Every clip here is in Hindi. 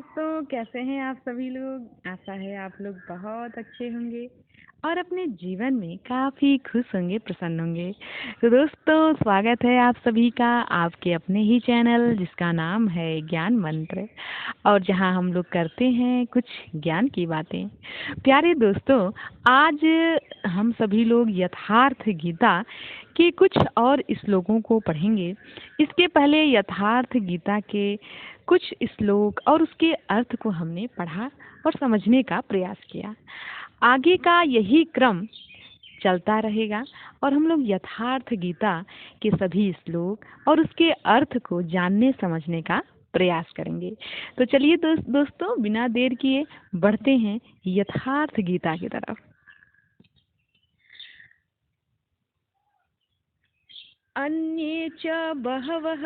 दोस्तों, कैसे हैं आप सभी लोग। आशा है आप लोग बहुत अच्छे होंगे और अपने जीवन में काफ़ी खुश होंगे, प्रसन्न होंगे। तो दोस्तों, स्वागत है आप सभी का आपके अपने ही चैनल जिसका नाम है ज्ञान मंत्र, और जहां हम लोग करते हैं कुछ ज्ञान की बातें। प्यारे दोस्तों, आज हम सभी लोग यथार्थ गीता के कुछ और श्लोकों को पढ़ेंगे। इसके पहले यथार्थ गीता के कुछ श्लोक और उसके अर्थ को हमने पढ़ा और समझने का प्रयास किया। आगे का यही क्रम चलता रहेगा और हम लोग यथार्थ गीता के सभी श्लोक और उसके अर्थ को जानने समझने का प्रयास करेंगे। तो चलिए दोस्तों, बिना देर किए बढ़ते हैं यथार्थ गीता की तरफ। अन्ये च बहवः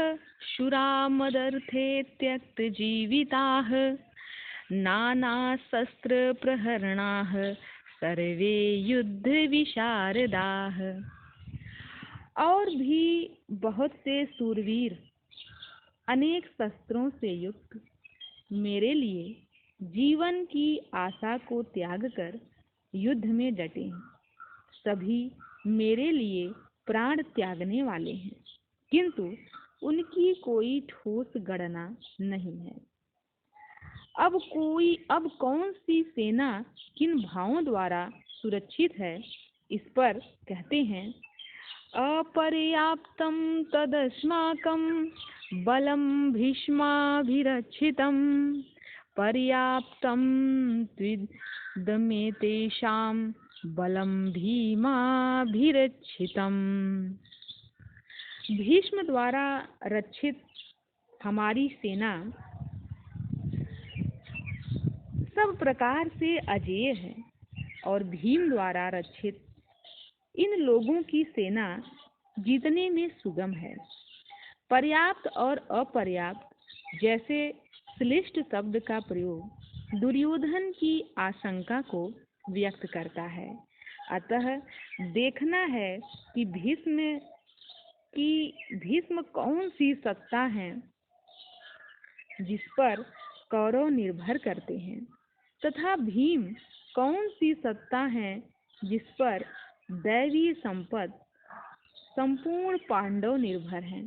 शुरामदर्थे त्यक्तजीविताः नानाशस्त्रप्रहरणाः सर्वे युद्धविशारदाः। और भी बहुत से सूरवीर अनेक शस्त्रों से युक्त मेरे लिए जीवन की आशा को त्याग कर युद्ध में डटे हैं। सभी मेरे लिए प्राण त्यागने वाले हैं, किंतु उनकी कोई ठोस गणना नहीं है। अब कौन सी सेना किन भावों द्वारा सुरक्षित है, इस पर कहते हैं अपर्याप्तं तदस्माकं बलं भीष्माभिरक्षितं पर्याप्तं त्विदमेतेषां बलं भीमाभिरक्षितम्। भीष्म द्वारा रक्षित हमारी सेना सब प्रकार से अजेय है और भीम द्वारा रक्षित इन लोगों की सेना जीतने में सुगम है। पर्याप्त और अपर्याप्त जैसे श्लिष्ट शब्द का प्रयोग दुर्योधन की आशंका को व्यक्त करता है। अतः देखना है कि भीष्म कौन सी सत्ता है जिस पर कौरव निर्भर करते हैं, तथा भीम कौन सी सत्ता है जिस पर दैवी संपत्ति संपूर्ण पांडव निर्भर हैं।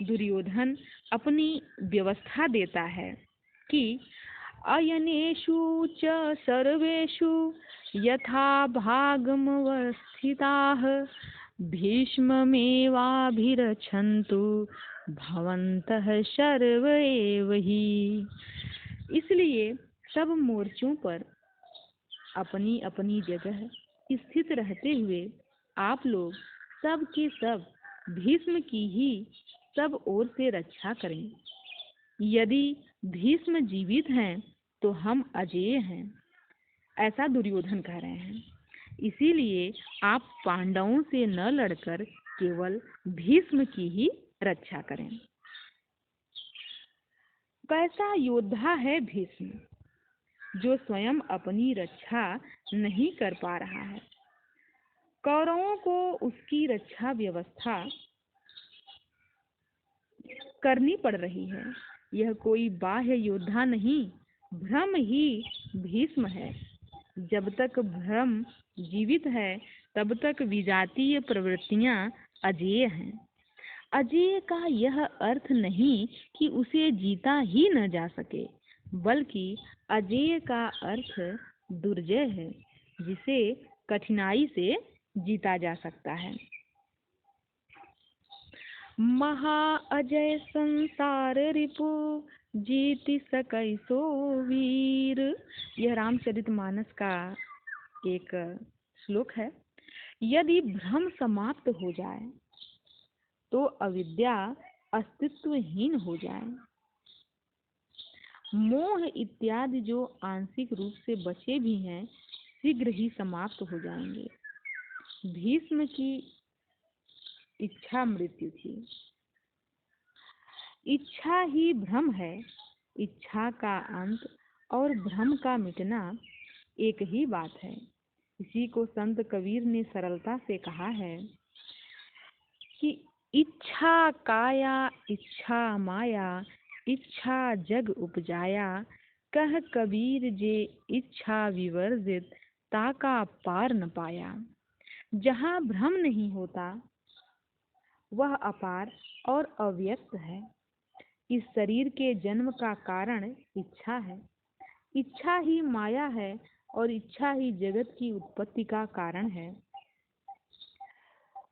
दुर्योधन अपनी व्यवस्था देता है कि अयनेषु च सर्वेषु यथा भागमवस्थिताः भीष्ममेवाभिरक्षन्तु भवन्तः सर्व एव हि। इसलिए सब मोर्चों पर अपनी अपनी जगह स्थित रहते हुए आप लोग सब के सब भीष्म की ही सब ओर से रक्षा करें। यदि भीष्म जीवित हैं तो हम अजेय हैं, ऐसा दुर्योधन कह रहे हैं। इसीलिए आप पांडवों से न लड़कर केवल भीष्म की ही रक्षा करें। कैसा योद्धा है भीष्म, जो स्वयं अपनी रक्षा नहीं कर पा रहा है। कौरवों को उसकी रक्षा व्यवस्था करनी पड़ रही है। यह कोई बाह्य योद्धा नहीं, भ्रम ही भीष्म है। जब तक भ्रम जीवित है तब तक विजातीय प्रवृत्तियां अजेय हैं। अजेय का यह अर्थ नहीं कि उसे जीता ही न जा सके, बल्कि अजेय का अर्थ दुर्जय है, जिसे कठिनाई से जीता जा सकता है। महाअजय संसार रिपु जीति सकै सो वीर। यह रामचरितमानस का एक श्लोक है। यदि भ्रम समाप्त हो जाए तो अविद्या अस्तित्वहीन हो जाए। मोह इत्यादि जो आंशिक रूप से बचे भी हैं, शीघ्र ही समाप्त हो जाएंगे। भीष्म की इच्छा मृत्यु थी। इच्छा ही भ्रम है। इच्छा का अंत और भ्रम का मिटना एक ही बात है। इसी को संत कबीर ने सरलता से कहा है कि इच्छा काया इच्छा माया इच्छा जग उपजाया, कह कबीर जे इच्छा विवर्जित, ताका पार न पाया। जहाँ भ्रम नहीं होता वह अपार और अव्यक्त है। इस शरीर के जन्म का कारण इच्छा है। इच्छा ही माया है और इच्छा ही जगत की उत्पत्ति का कारण है।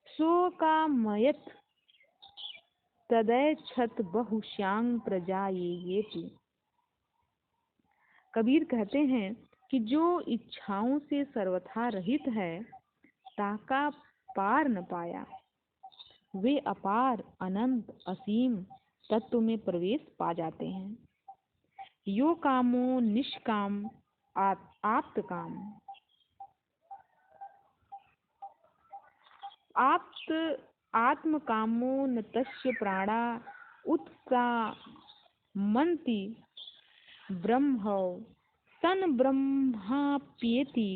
सो का मयत तदैच्छत बहुश्यांग प्रजा ये तू। कबीर कहते हैं कि जो इच्छाओं से सर्वथा रहित है, ताका पार न पाया, वे अपार अनंत असीम तत्व में प्रवेश पा जाते हैं। यो कामो निष्काम आप्त काम, आप्त आत्म कामो न तस्य प्राणा, उत्क्रामन्ति ब्रह्मौ सन ब्रह्माप्येति।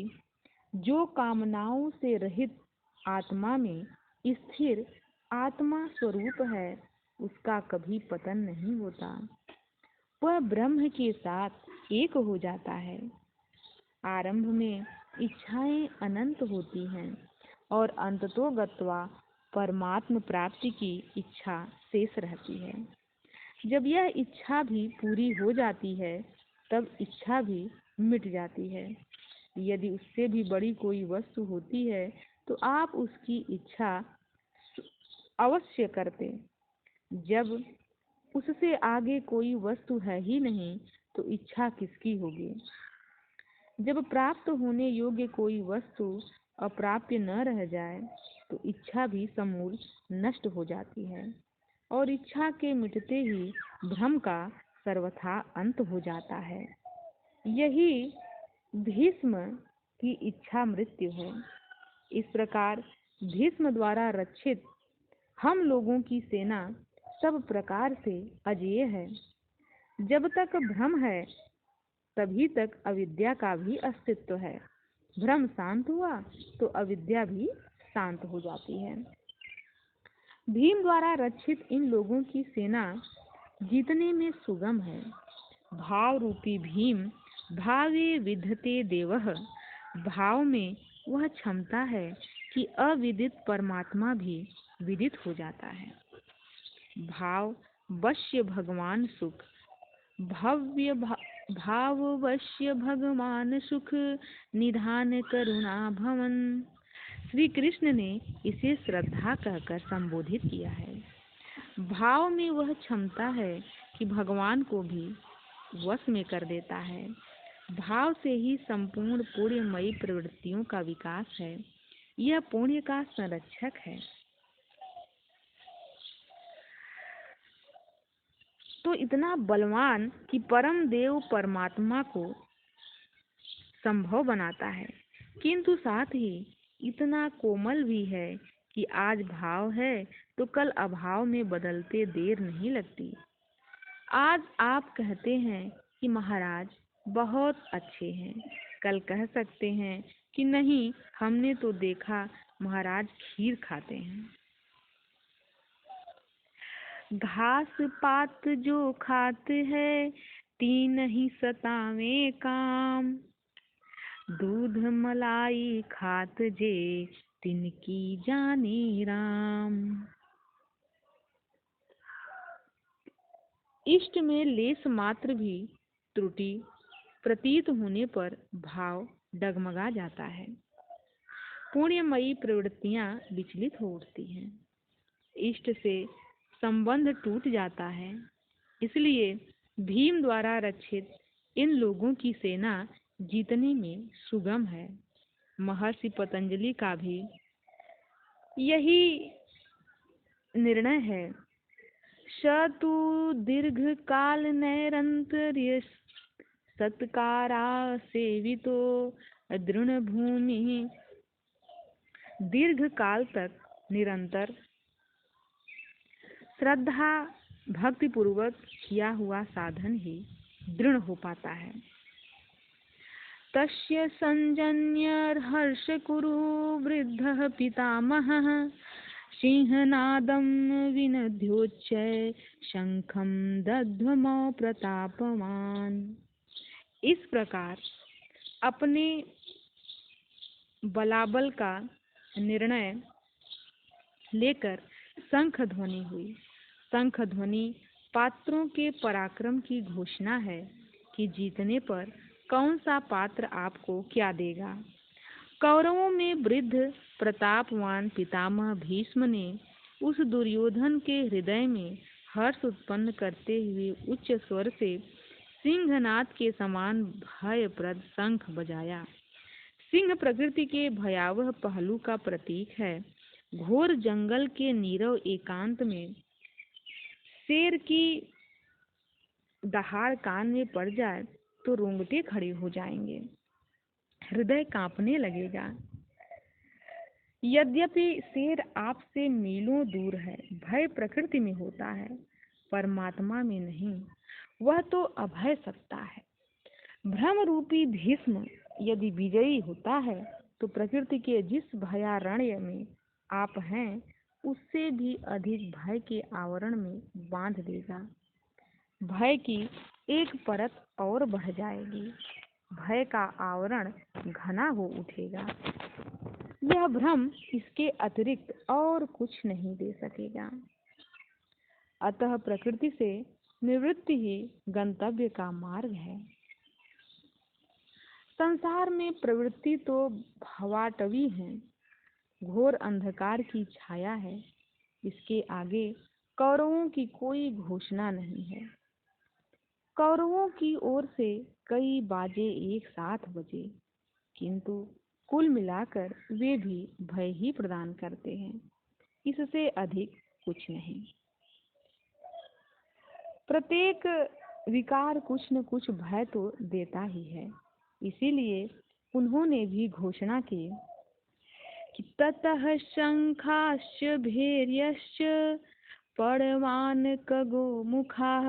जो कामनाओं से रहित आत्मा में स्थिर आत्मा स्वरूप है, उसका कभी पतन नहीं होता। वह ब्रह्म के साथ एक हो जाता है। आरंभ में इच्छाएं अनंत होती हैं और अंततो गत्वा परमात्म प्राप्ति की इच्छा शेष रहती है। जब यह इच्छा भी पूरी हो जाती है, तब इच्छा भी मिट जाती है। यदि उससे भी बड़ी कोई वस्तु होती है तो आप उसकी इच्छा अवश्य करते। जब उससे आगे कोई वस्तु है ही नहीं तो इच्छा किसकी होगी। जब प्राप्त होने योग्य कोई वस्तु अप्राप्य न रह जाए तो इच्छा भी समूल नष्ट हो जाती है और इच्छा के मिटते ही भ्रम का सर्वथा अंत हो जाता है। यही भीष्म की इच्छा मृत्यु है। इस प्रकार भीष्म द्वारा रक्षित हम लोगों की सेना सब प्रकार से अजेय है। जब तक भ्रम है तभी तक अविद्या का भी अस्तित्व है। भ्रम शांत हुआ तो अविद्या भी शांत हो जाती है। भीम द्वारा रक्षित इन लोगों की सेना जीतने में सुगम है। भाव रूपी भीम भावे विधते देवः। भाव में वह क्षमता है कि अविदित परमात्मा भी विदित हो जाता है। भाव वश्य भगवान सुख, भाव वश्य भगवान सुख, निधान करुणा भवन। श्री कृष्ण ने इसे श्रद्धा कहकर संबोधित किया है। भाव में वह क्षमता है कि भगवान को भी वश में कर देता है। भाव से ही संपूर्ण पुण्यमयी प्रवृत्तियों का विकास है। यह पुण्य का संरक्षक है। तो इतना बलवान कि परम देव परमात्मा को संभव बनाता है, किंतु साथ ही इतना कोमल भी है कि आज भाव है तो कल अभाव में बदलते देर नहीं लगती। आज आप कहते हैं कि महाराज बहुत अच्छे हैं, कल कह सकते हैं कि नहीं, हमने तो देखा महाराज खीर खाते हैं। घास पात जो खाते हैं, तीन ही सतावे काम। दूध मलाई खात जे, तिनकी जाने राम। इष्ट में लेस मात्र भी त्रुटि प्रतीत होने पर भाव डगमगा जाता है। पुण्यमयी प्रवृत्तियां विचलित हो उठती हैं। इष्ट से संबंध टूट जाता है। इसलिए भीम द्वारा रक्षित इन लोगों की सेना जीतने में सुगम है। महर्षि पतंजलि का भी यही निर्णय है। शतु दीर्घ काल नैरंतर्य, सत्कारा सेवितो दृढ़ भूमि। दीर्घ काल तक निरंतर श्रद्धा भक्ति पूर्वक किया हुआ साधन ही दृढ़ हो पाता है। तस्य संजन्य हर्ष कुरु वृद्धः पितामहः, सिंहनादं विनद्योच्चै शंखं दध्मौ प्रतापवान। इस प्रकार अपने बलाबल का निर्णय लेकर शंख ध्वनि हुई। शंख ध्वनि पात्रों के पराक्रम की घोषणा है कि जीतने पर कौन सा पात्र आपको क्या देगा। कौरवों में वृद्ध प्रतापवान पितामह भीष्म ने उस दुर्योधन के हृदय में हर्ष उत्पन्न करते हुए उच्च स्वर से सिंहनाद के समान भयप्रद शंख बजाया। सिंह प्रकृति के भयावह पहलू का प्रतीक है। घोर जंगल के नीरव एकांत में शेर की दहाड़ कान में पड़ जाए तो रोंगटे खड़े हो जाएंगे, हृदय कांपने लगेगा। यद्यपि शेर आपसे मीलों दूर है, भय प्रकृति में होता है, परमात्मा में नहीं। वह तो अभय सत्ता है। भ्रम रूपी भीष्म यदि विजयी होता है तो प्रकृति के जिस भयारण्य में आप हैं उससे भी अधिक भय के आवरण में बांध देगा। भय की एक परत और बढ़ जाएगी, भय का आवरण घना हो उठेगा। यह भ्रम इसके अतिरिक्त और कुछ नहीं दे सकेगा। अतः प्रकृति से निवृत्ति ही गंतव्य का मार्ग है। संसार में प्रवृत्ति तो भवाटवी है, घोर अंधकार की छाया है। इसके आगे कौरवों की कोई घोषणा नहीं है। कौरवों की ओर से कई बाजे एक साथ बजे, किंतु कुल मिलाकर वे भी भय ही प्रदान करते हैं, इससे अधिक कुछ नहीं। प्रत्येक विकार कुछ न कुछ भय तो देता ही है। इसीलिए उन्होंने भी घोषणा की कि ततः शंखाश्च भैर्यश्च पड़वानकगो मुखाः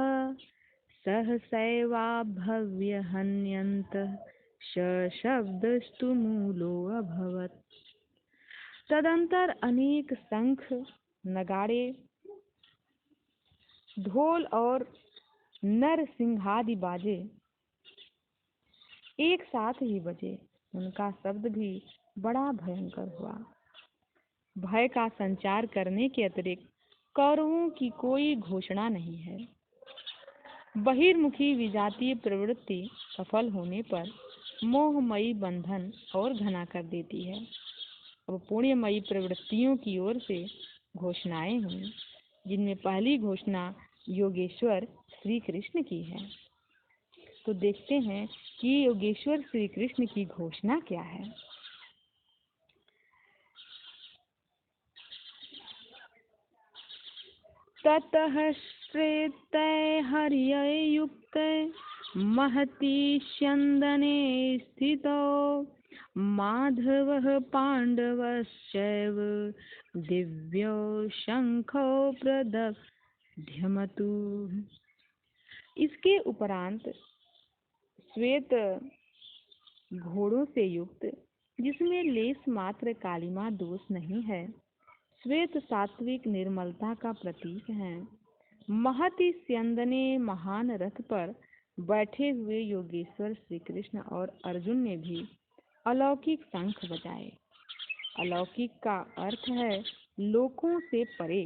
सहसैवाभ्य हन्यन्तः सशब्दस्तु मूलो अभवत्। तदंतर अनेक शंख, नगाड़े, ढोल और नरसिंहादि बाजे एक साथ ही बजे। उनका शब्द भी बड़ा भयंकर हुआ। भय का संचार करने के अतिरिक्त कौरवों की कोई घोषणा नहीं है। बहिर्मुखी विजातीय प्रवृत्ति सफल होने पर मोहमयी बंधन और घना कर देती है। अब पुण्यमयी प्रवृत्तियों की ओर से घोषणाएं हुई, जिनमें पहली घोषणा योगेश्वर श्री कृष्ण की है। तो देखते हैं कि योगेश्वर श्री कृष्ण की घोषणा क्या है। ततः श्रेतै हर्यै युक्तै महती स्यन्दने स्थितौ माधवः पाण्डवश्चैव दिव्यौ शंखौ प्रदध्यमतु। इसके उपरांत श्वेत घोड़ों से युक्त, जिसमें लेस मात्र कालिमा दोष नहीं है, श्वेत सात्विक निर्मलता का प्रतीक है, महति स्यंदने महान रथ पर बैठे हुए योगेश्वर श्री कृष्ण और अर्जुन ने भी अलौकिक शंख बजाए। अलौकिक का अर्थ है लोकों से परे।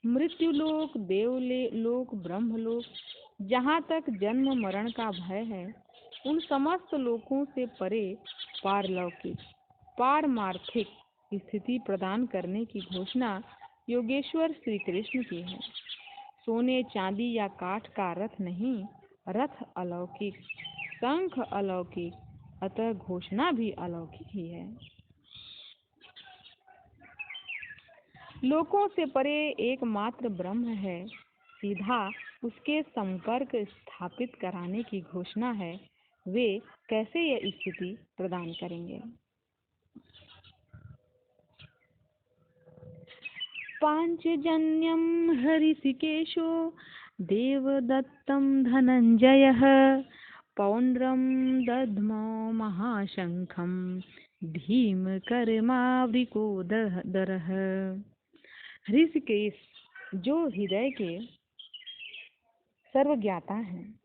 मृत्युलोक, देवलोक, ब्रह्मलोक, जहाँ तक जन्म मरण का भय है, उन समस्त लोकों से परे पारलौकिक, पारमार्थिक स्थिति प्रदान करने की घोषणा योगेश्वर श्री कृष्ण की है। सोने चांदी या काठ का रथ नहीं, रथ अलौकिक, शंख अलौकिक, अतः घोषणा भी अलौकिक ही है। लोकों से परे एकमात्र ब्रह्म है, सीधा उसके संपर्क स्थापित कराने की घोषणा है। वे कैसे यह स्थिति प्रदान करेंगे। पांचजन्यं हृषिकेशो देवदत्तं धनंजयः पौंड्रं दध्मौ महाशंखं धीम कर्मावृको दरः। ऋषिकेश, जो हृदय के सर्वज्ञाता हैं,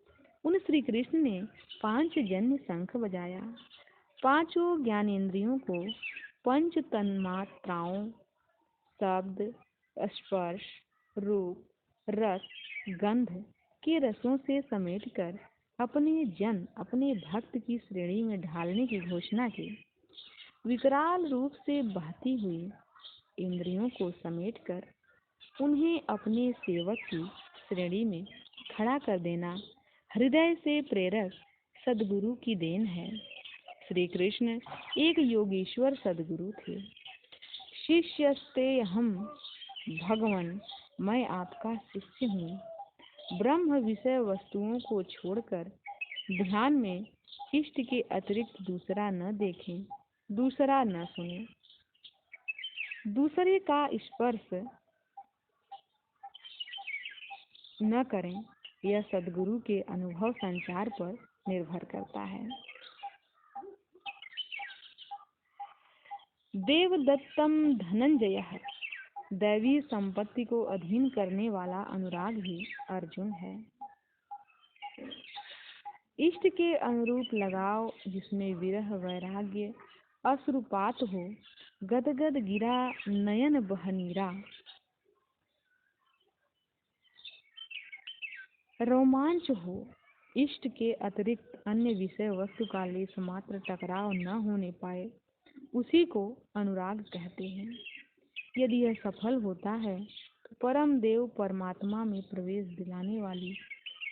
उन श्री कृष्ण ने पांचजन्य शंख बजाया। पांचों ज्ञानेंद्रियों को पंच तन्मात्राओं शब्द, स्पर्श, रूप, रस, गंध के रसों से समेटकर अपने भक्त की श्रेणी में ढालने की घोषणा की। विकराल रूप से बहती हुई इंद्रियों को समेटकर उन्हें अपने सेवक की श्रेणी में खड़ा कर देना हृदय से प्रेरक सद्गुरु की देन है। श्री कृष्ण एक योगीश्वर सद्गुरु थे। शिष्यस्ते हम भगवन, मैं आपका शिष्य हूँ। ब्रह्म विषय वस्तुओं को छोड़कर ध्यान में इष्ट के अतिरिक्त दूसरा न देखें, दूसरा न सुने, दूसरे का स्पर्श न करें। यह सद्गुरु के अनुभव संचार पर निर्भर करता है। देवदत्तम धनंजय, दैवी संपत्ति को अधीन करने वाला अनुराग ही अर्जुन है। इष्ट के अनुरूप लगाव, जिसमें विरह वैराग्य अश्रुपात हो, गदगद गिरा नयन बहनीरा, रोमांच हो। इष्ट के अतिरिक्त अन्य विषय वस्तु का लेश मात्र टकराव न होने पाए, उसी को अनुराग कहते हैं। यदि यह सफल होता है तो परम देव परमात्मा में प्रवेश दिलाने वाली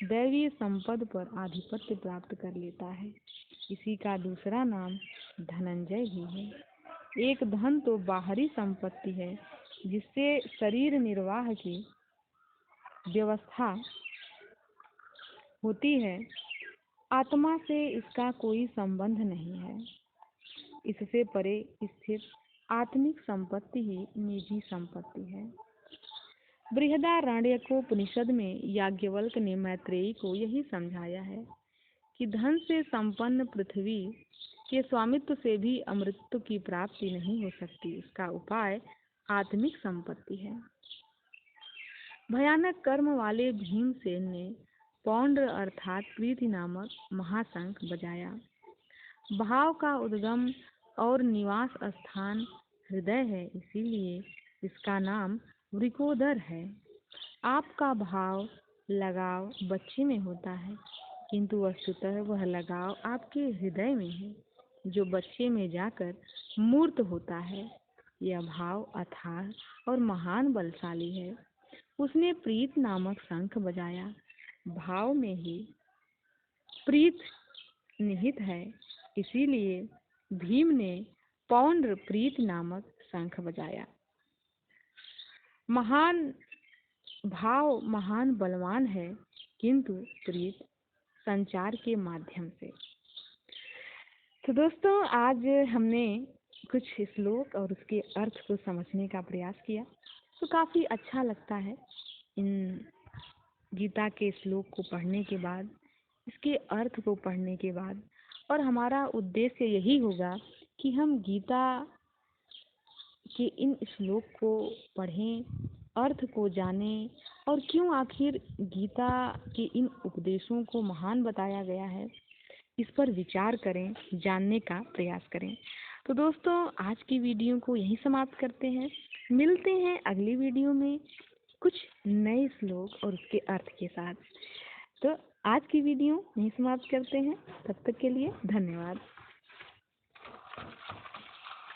दैवीय संपद पर आधिपत्य प्राप्त कर लेता है। इसी का दूसरा नाम धनंजय ही है। एक धन तो बाहरी संपत्ति है, जिससे शरीर निर्वाह की व्यवस्था होती है। आत्मा से इसका कोई संबंध नहीं है। इससे परे स्थित आत्मिक संपत्ति ही निजी संपत्ति है। बृहदारण्यकोपनिषद में याज्ञवल्क ने मैत्रेयी को यही समझाया है कि धन से संपन्न पृथ्वी के स्वामित्व से भी अमृतत्व की प्राप्ति नहीं हो सकती। इसका उपाय आत्मिक संपत्ति है। भयानक कर्म वाले भीमसेन ने पौंड्र अर्थात प्रीति नामक महाशंख बजाया। भाव का उद्गम और निवास स्थान हृदय है, इसीलिए इसका नाम वृकोदर है। आपका भाव लगाव बच्चे में होता है, किंतु वस्तुतः वह लगाव आपके हृदय में है, जो बच्चे में जाकर मूर्त होता है। यह भाव अथाह और महान बलशाली है। उसने प्रीत नामक शंख बजाया। भाव में ही प्रीत निहित है, इसीलिए भीम ने पौंड्र प्रीत नामक शंख बजाया। महान भाव महान बलवान है, किंतु प्रीत संचार के माध्यम से। तो दोस्तों, आज हमने कुछ श्लोक और उसके अर्थ को समझने का प्रयास किया, तो काफ़ी अच्छा लगता है इन गीता के श्लोक को पढ़ने के बाद, इसके अर्थ को पढ़ने के बाद। और हमारा उद्देश्य यही होगा कि हम गीता के इन श्लोक को पढ़ें, अर्थ को जानें, और क्यों आखिर गीता के इन उपदेशों को महान बताया गया है, इस पर विचार करें, जानने का प्रयास करें। तो दोस्तों, आज की वीडियो को यहीं समाप्त करते हैं। मिलते हैं अगली वीडियो में कुछ नए श्लोक और उसके अर्थ के साथ। तो आज की वीडियो यहीं समाप्त करते हैं। तब तक के लिए धन्यवाद।